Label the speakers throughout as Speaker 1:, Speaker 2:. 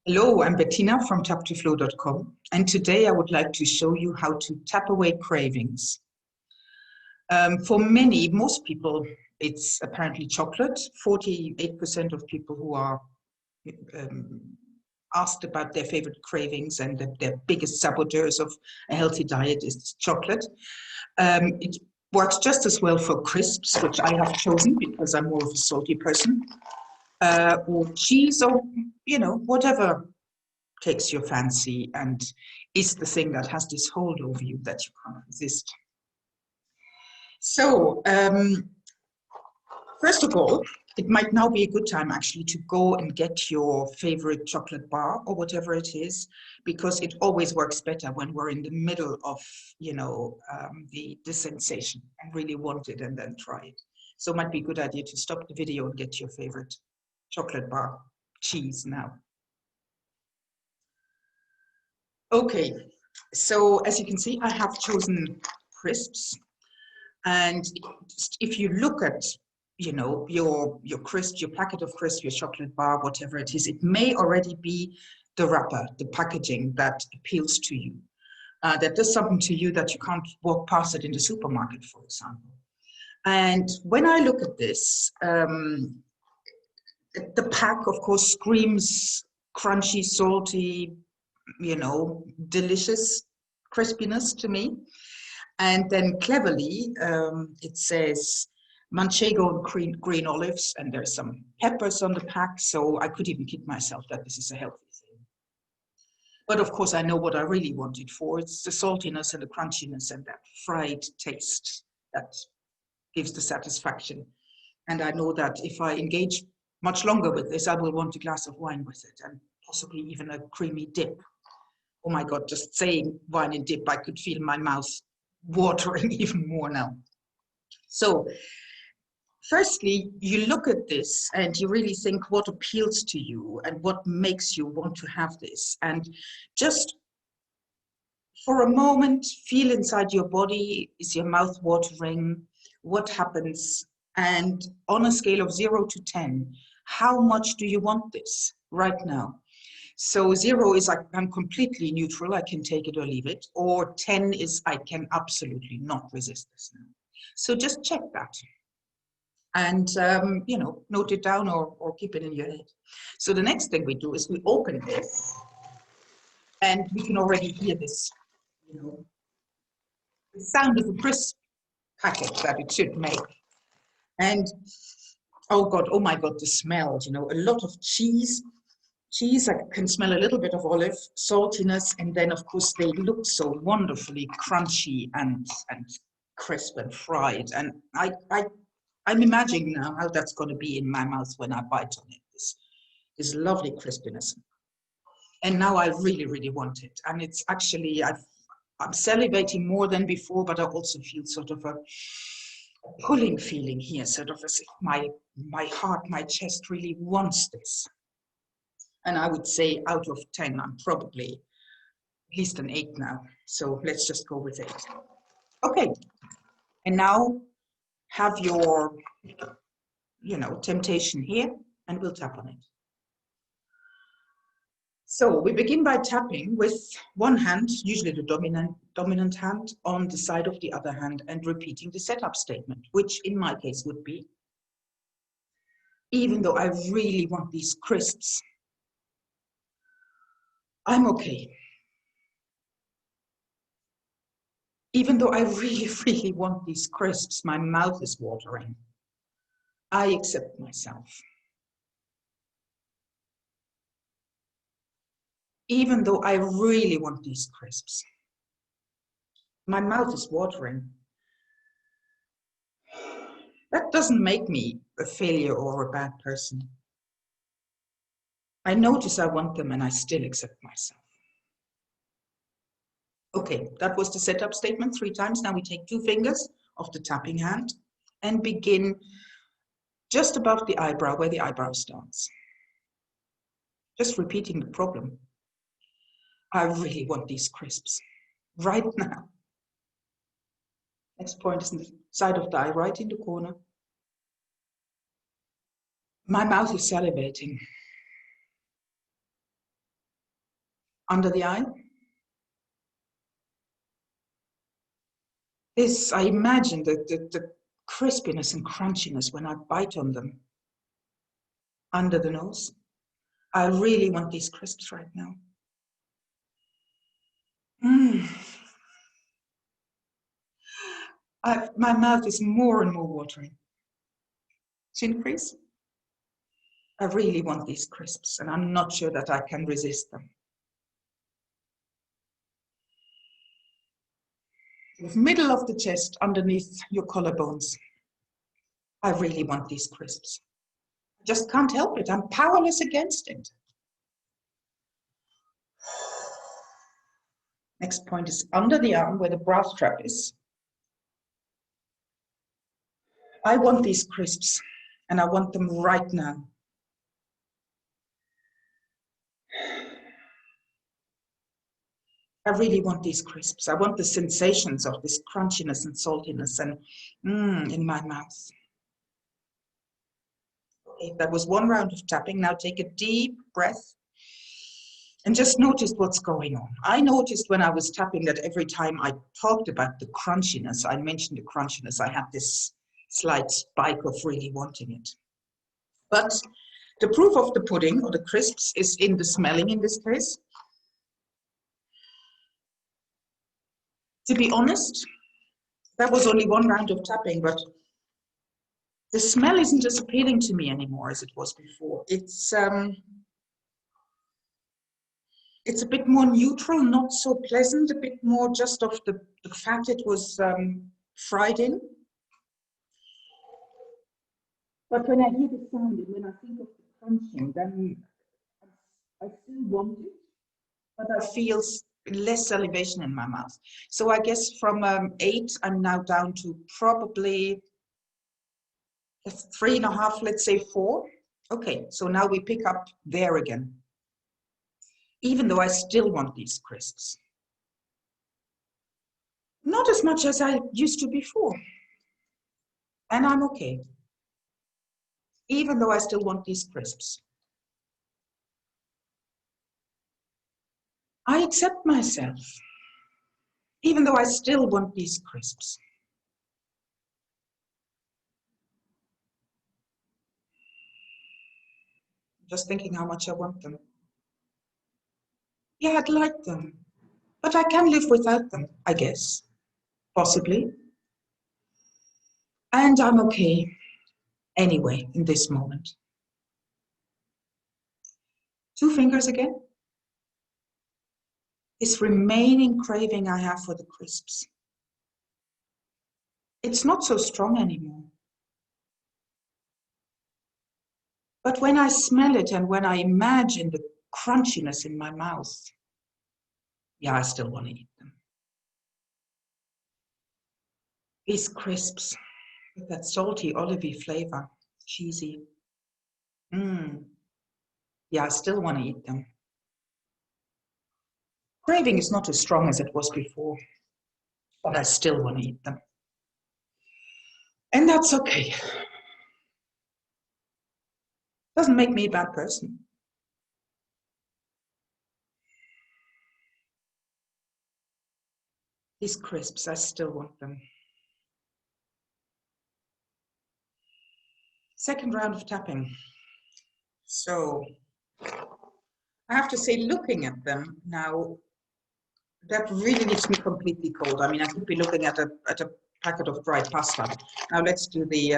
Speaker 1: Hello, I'm Bettina from Taptoflow.com, and today I would like to show you how to tap away cravings. For most people, it's apparently chocolate. 48% of people who are um, asked about their favorite cravings and their biggest saboteurs of a healthy diet is chocolate. It works just as well for crisps, which I have chosen because I'm more of a salty person, or cheese, or whatever takes your fancy and is the thing that has this hold over you that you can't resist. So, first of all, it might now be a good time actually to go and get your favorite chocolate bar or whatever it is, because it always works better when we're in the middle of, the sensation and really want it and then try it. So it might be a good idea to stop the video and get your favorite chocolate bar cheese now. Okay, so as you can see, I have chosen crisps, and if you look at, your crisp, your packet of crisps, your chocolate bar, whatever it is, it may already be the wrapper, the packaging that appeals to you, that does something to you that you can't walk past it in the supermarket, for example. And when I look at this, the pack, of course, screams crunchy, salty, delicious crispiness to me. And then cleverly, it says manchego and green olives, and there's some peppers on the pack, so I could even kid myself that this is a healthy thing. But of course, I know what I really want it for. It's the saltiness and the crunchiness and that fried taste that gives the satisfaction. And I know that if I engage much longer with this, I will want a glass of wine with it, and possibly even a creamy dip. Oh my God, just saying wine and dip, I could feel my mouth watering even more now. So firstly, you look at this and you really think what appeals to you and what makes you want to have this. And just for a moment, feel inside your body. Is your mouth watering? What happens? And on a scale of 0 to 10, how much do you want this right now? So 0 is I'm completely neutral, I can take it or leave it, or 10 is I can absolutely not resist this now. So just check that and, note it down or keep it in your head. So the next thing we do is we open this, and we can already hear this, the sound of a crisp packet that it should make. And oh God, oh my God, the smell, a lot of cheese, I can smell a little bit of olive, saltiness, and then of course they look so wonderfully crunchy and crisp and fried. And I'm imagining now how that's going to be in my mouth when I bite on it. This lovely crispiness. And now I really, really want it. And it's actually, I'm salivating more than before, but I also feel sort of a pulling feeling here, sort of as if my heart, my chest really wants this. And I would say out of 10, I'm probably at least an 8 now. So let's just go with 8. Okay. And now have your, temptation here, and we'll tap on it. So we begin by tapping with one hand, usually the dominant hand, on the side of the other hand, and repeating the setup statement, which in my case would be, even though I really want these crisps, I'm okay. Even though I really, really want these crisps, my mouth is watering. I accept myself. Even though I really want these crisps, my mouth is watering. That doesn't make me a failure or a bad person. I notice I want them and I still accept myself. Okay, that was the setup statement 3 times. Now we take 2 fingers of the tapping hand and begin just above the eyebrow, where the eyebrow starts. Just repeating the problem. I really want these crisps right now. Next point is in the side of the eye, right in the corner. My mouth is salivating. under the eye. This, I imagine the crispiness and crunchiness when I bite on them. Under the nose. I really want these crisps right now. My mouth is more and more watering. Chin crease. I really want these crisps, and I'm not sure that I can resist them. The middle of the chest, underneath your collarbones. I really want these crisps. I just can't help it. I'm powerless against it. Next point is under the arm where the bra strap is. I want these crisps, and I want them right now. I really want these crisps. I want the sensations of this crunchiness and saltiness and in my mouth. Okay, that was one round of tapping. Now take a deep breath and just notice what's going on. I noticed when I was tapping that every time I talked about the crunchiness, I mentioned the crunchiness, I had this slight spike of really wanting it. But the proof of the pudding or the crisps is in the smelling in this case. To be honest, that was only one round of tapping, but the smell isn't as appealing to me anymore as it was before. It's a bit more neutral, not so pleasant, a bit more just of the fat it was fried in. But when I hear the sound and when I think of the crunching, then I still want it, but I feel less salivation in my mouth. So I guess from 8, I'm now down to probably 3.5, let's say 4. Okay, so now we pick up there again. Even though I still want these crisps. Not as much as I used to before. And I'm okay. Even though I still want these crisps. I accept myself. Even though I still want these crisps. Just thinking how much I want them. Yeah, I'd like them. But I can live without them, I guess. Possibly. And I'm okay. Anyway, in this moment. 2 fingers again. This remaining craving I have for the crisps. It's not so strong anymore. But when I smell it and when I imagine the crunchiness in my mouth, yeah, I still want to eat them. These crisps with that salty, olivey flavor, cheesy. Yeah, I still want to eat them. Craving is not as strong as it was before, but I still want to eat them. And that's okay. Doesn't make me a bad person. These crisps, I still want them. Second round of tapping. So I have to say, looking at them now, that really leaves me completely cold. I mean, I could be looking at a packet of dried pasta. Now let's do the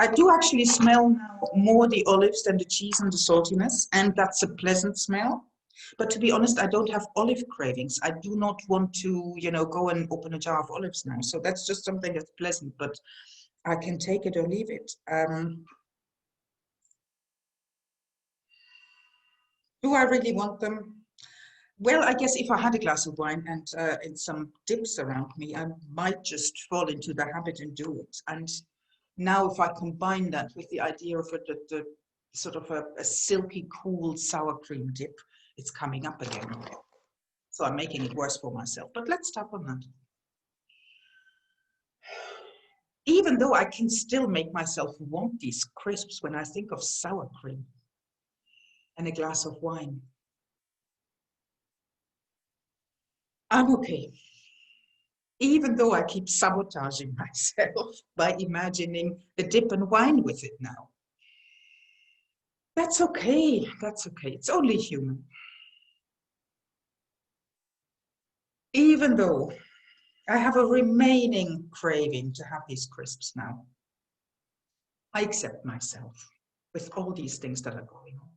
Speaker 1: I do actually smell now more the olives than the cheese and the saltiness, and that's a pleasant smell. But to be honest, I don't have olive cravings. I do not want to, go and open a jar of olives now. So that's just something that's pleasant, but I can take it or leave it. Do I really want them? Well, I guess if I had a glass of wine and some dips around me, I might just fall into the habit and do it. And now if I combine that with the idea of the sort of a silky, cool sour cream dip, it's coming up again. So I'm making it worse for myself. But let's tap on that. Even though I can still make myself want these crisps when I think of sour cream and a glass of wine. I'm okay. Even though I keep sabotaging myself by imagining the dip and wine with it now. That's okay. That's okay. It's only human. Even though I have a remaining craving to have these crisps now, I accept myself with all these things that are going on.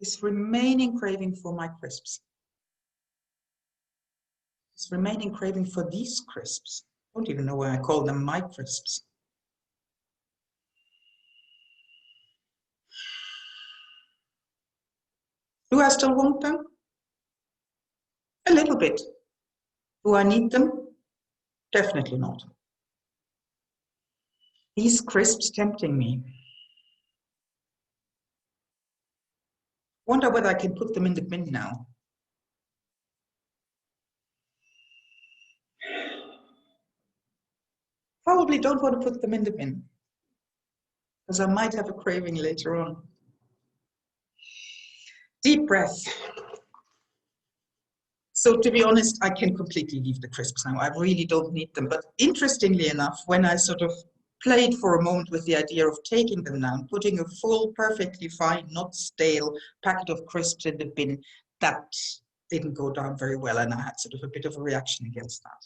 Speaker 1: This remaining craving for my crisps. This remaining craving for these crisps. I don't even know why I call them my crisps. Do I still want them? A little bit. Do I need them? Definitely not. These crisps tempting me. Wonder whether I can put them in the bin now. Probably don't want to put them in the bin, because I might have a craving later on. Deep breath. So to be honest, I can completely leave the crisps now. I really don't need them. But interestingly enough, when I sort of played for a moment with the idea of taking them now, putting a full, perfectly fine, not stale packet of crisps in the bin, that didn't go down very well. And I had sort of a bit of a reaction against that.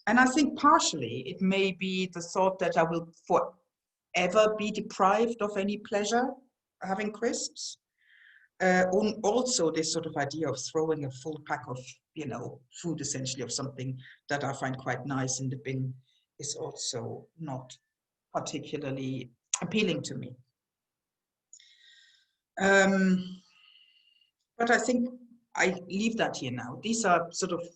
Speaker 1: And I think partially it may be the thought that I will forever be deprived of any pleasure having crisps. Also this sort of idea of throwing a full pack of, you know, food essentially of something that I find quite nice in the bin is also not particularly appealing to me. But I think I leave that here now. These are sort of,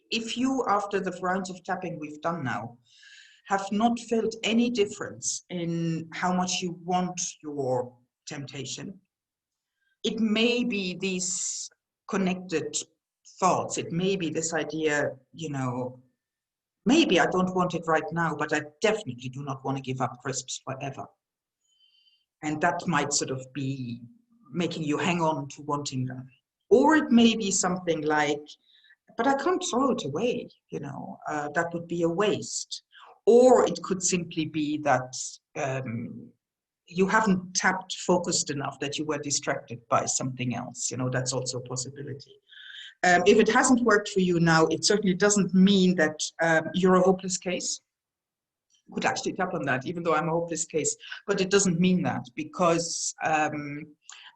Speaker 1: if you, after the rounds of tapping we've done now, have not felt any difference in how much you want your temptation, it may be these connected thoughts. It may be this idea, you know, maybe I don't want it right now, but I definitely do not want to give up crisps forever. And that might sort of be making you hang on to wanting them. Or it may be something like, but I can't throw it away, you know, that would be a waste. Or it could simply be that you haven't tapped focused enough, that you were distracted by something else. You know, that's also a possibility. If it hasn't worked for you now, it certainly doesn't mean that you're a hopeless case. I could actually tap on that, even though I'm a hopeless case, but it doesn't mean that, because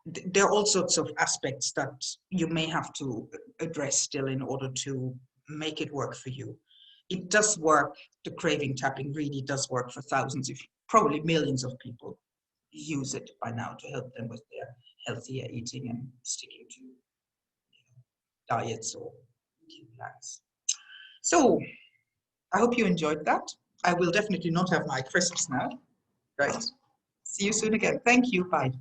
Speaker 1: there are all sorts of aspects that you may have to address still in order to make it work for you. It does work. The craving tapping really does work for thousands, if probably millions of people use it by now to help them with their healthier eating and sticking to, you know, diets or eating plans. So I hope you enjoyed that. I will definitely not have my crisps now. Right. See you soon again. Thank you. Bye.